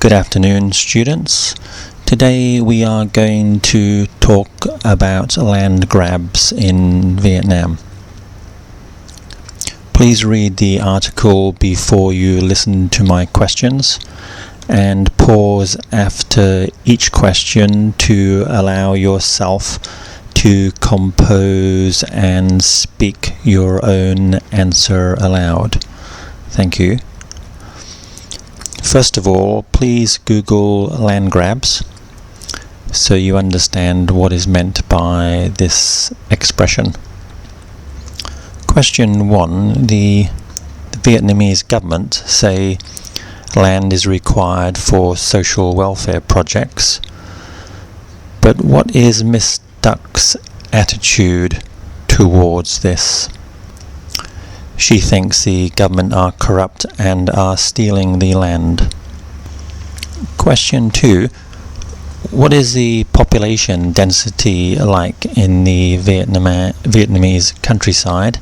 Good afternoon, students. Today we are going to talk about land grabs in Vietnam. Please read the article before you listen to my questions and pause after each question to allow yourself to compose and speak your own answer aloud. Thank you. First of all, please Google land grabs so you understand what is meant by this expression. Question 1. The Vietnamese government say land is required for social welfare projects. But what is Miss Duck's attitude towards this? She thinks the government are corrupt and are stealing the land. Question 2. What is the population density like in the Vietnamese countryside?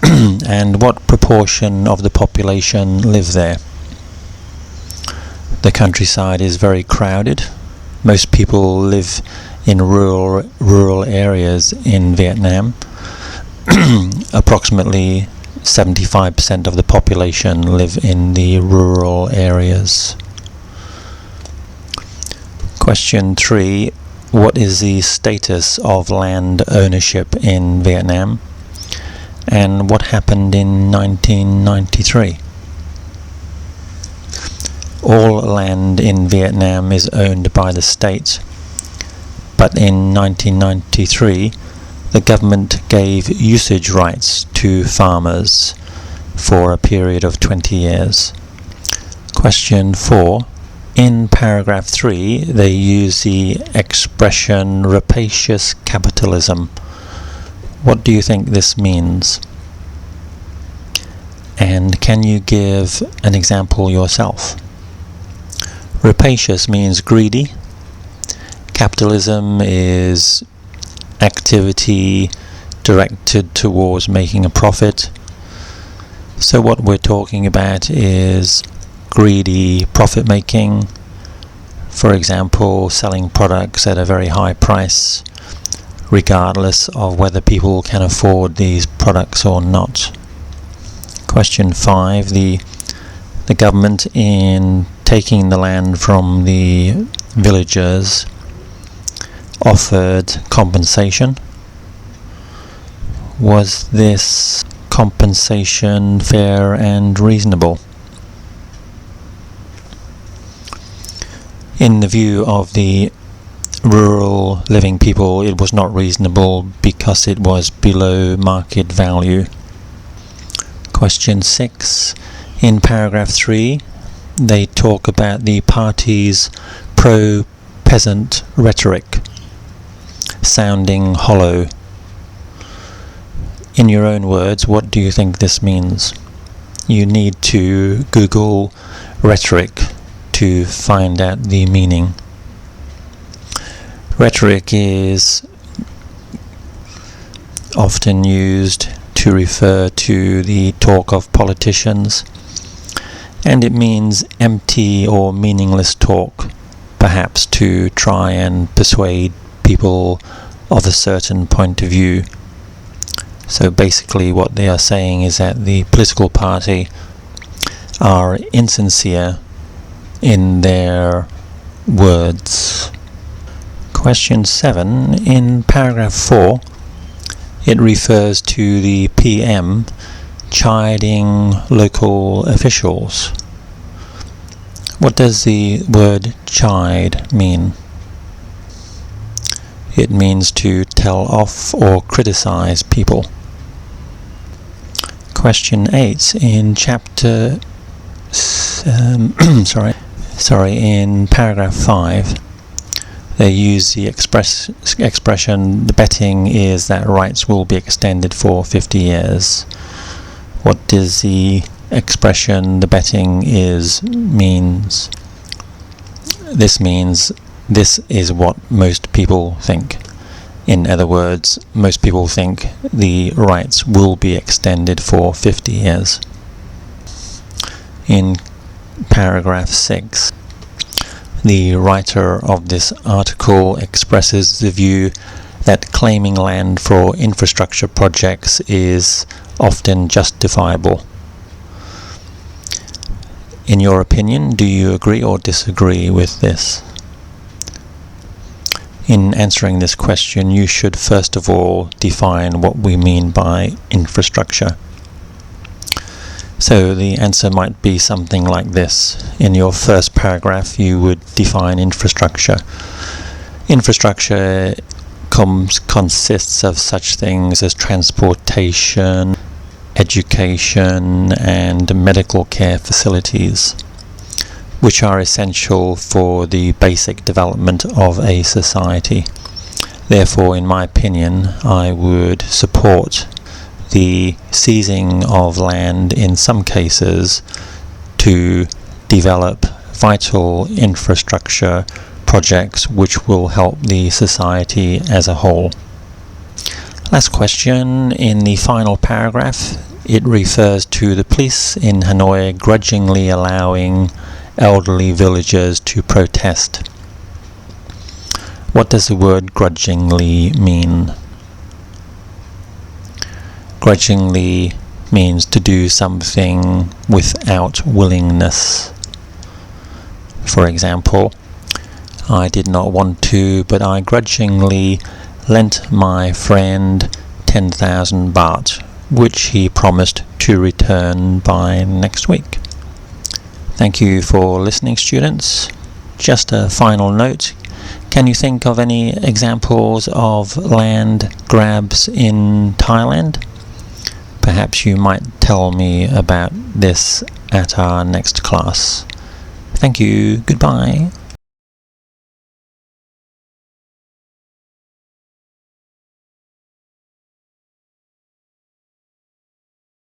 And what proportion of the population live there? The countryside is very crowded. Most people live in rural areas in Vietnam. Approximately 75% of the population live in the rural areas. Question 3. What is the status of land ownership in Vietnam? And what happened in 1993? All land in Vietnam is owned by the state, but in 1993 the government gave usage rights to farmers for a period of 20 years. Question 4. In paragraph 3, they use the expression rapacious capitalism. What do you think this means? And can you give an example yourself? Rapacious means greedy. Capitalism is activity directed towards making a profit. So what we're talking about is greedy profit making. For example, selling products at a very high price regardless of whether people can afford these products or not. Question 5. The government, in taking the land from the villagers, offered compensation. Was this compensation fair and reasonable? In the view of the rural living people, it was not reasonable because it was below market value. Question 6. In paragraph 3, they talk about the party's pro-peasant rhetoric sounding hollow. In your own words, what do you think this means? You need to Google rhetoric to find out the meaning. Rhetoric is often used to refer to the talk of politicians, and it means empty or meaningless talk, perhaps to try and persuade people of a certain point of view. So basically what they are saying is that the political party are insincere in their words. Question 7. In paragraph 4, it refers to the PM chiding local officials. What does the word chide mean? It means to tell off or criticize people. Question 8. In chapter in paragraph 5, they use the expression the betting is that rights will be extended for 50 years. What does the expression the betting is means? This means this is what most people think. In other words, most people think the rights will be extended for 50 years. In paragraph 6, The writer of this article expresses the view that claiming land for infrastructure projects is often justifiable. In your opinion, do you agree or disagree with this? In answering this question, you should first of all define what we mean by infrastructure. So the answer might be something like this. In your first paragraph, you would define infrastructure. Infrastructure consists of such things as transportation, education, and medical care facilities, which are essential for the basic development of a society. Therefore, in my opinion, I would support the seizing of land in some cases to develop vital infrastructure projects which will help the society as a whole. Last question. In the final paragraph, it refers to the police in Hanoi grudgingly allowing elderly villagers to protest. What does the word grudgingly mean? Grudgingly means to do something without willingness. For example, I did not want to, but I grudgingly lent my friend 10,000 baht, which he promised to return by next week. Thank you for listening, students. Just a final note. Can you think of any examples of land grabs in Thailand? Perhaps you might tell me about this at our next class. Thank you. Goodbye.